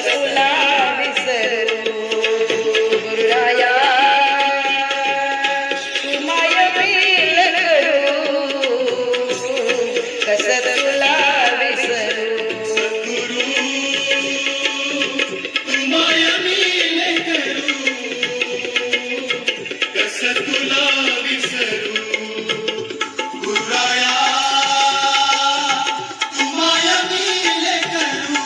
तुला विसरू गुरुराया तू माय मिल करू कस तुला विसरू तू माय मिल करू कस तुला विसरू गुरुराया तू माय मिल करू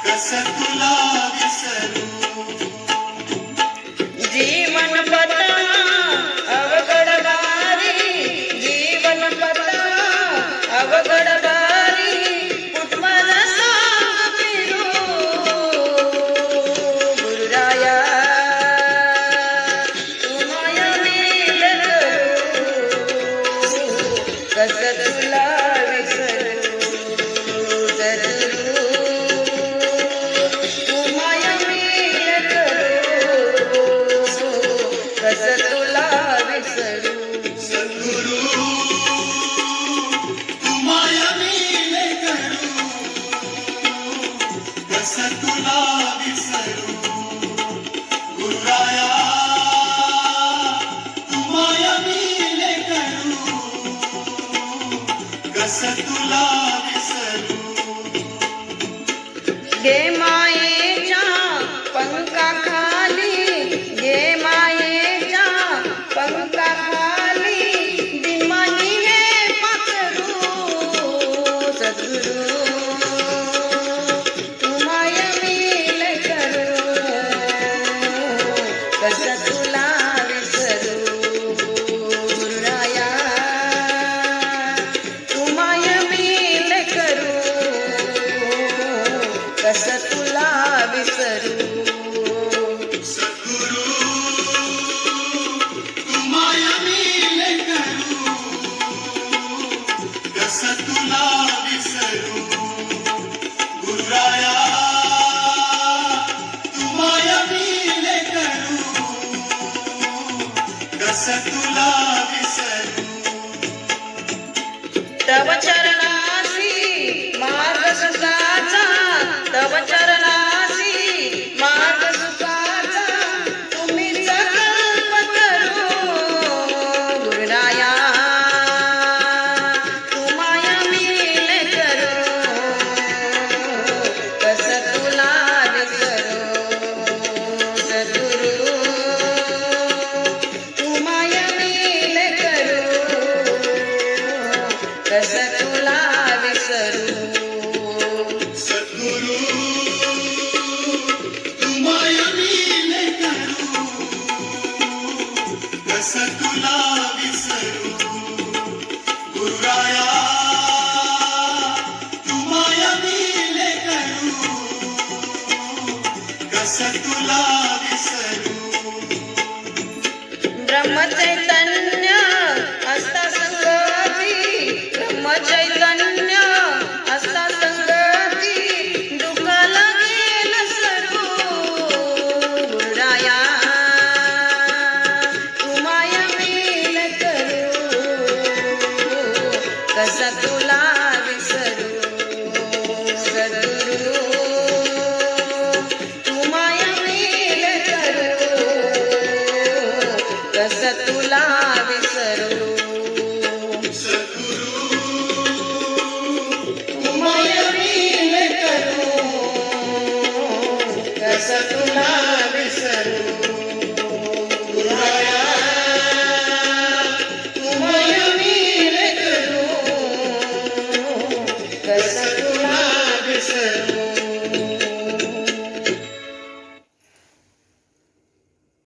कस तुला विसरू जीवन पता अवघड बारी जीवन पता अवघड बारी कुटुंबाला सांग फिरू गुरुराया तू माया मिल कस तुला विसरू जरूर तू माया मिल कस तुला विसरू सद्गुरु तू माय मिल करू कस तुला विसरू गुरुराया तू माय मिल करू कस तुला विसरू गे मायेच्या पंखाखाली गे मायेच्या पंखाखाली दिनमानी हे पाखरू सद्गुरु तू माय मिल करू कस तुला विसरू गुरुराया तू माय मिल करू कस तुला विसरू सद्गुरु तू माय मिल करू कस तुला विसरू गुरुराया तू माय मिल करू कस तुला विसरू तव चरणासी मार्ग सुखाचा तव चरणासी मार्ग सुखाचा तुम्हीच कल्प करू गुरुराया तू माया मिल करू कस तुला विसरू सद्गुरु तू माया मिल करू कस तुला विसरू सद्गुरु तू माय मिल करू कस तुला विसरू गुरुराया तू माय मिल करू कस तुला विसरू ब्रह्मचैतन्य असता संगती ब्रह्मचैतन्य असता संगती दुःखाला गेल सरू गुरुराया तू माया मिल करू कस तुला विसरू सद्गुरु तू माया मिल करू कस तुला विसरू सद्गुरु तू माया मिल करू कस तुला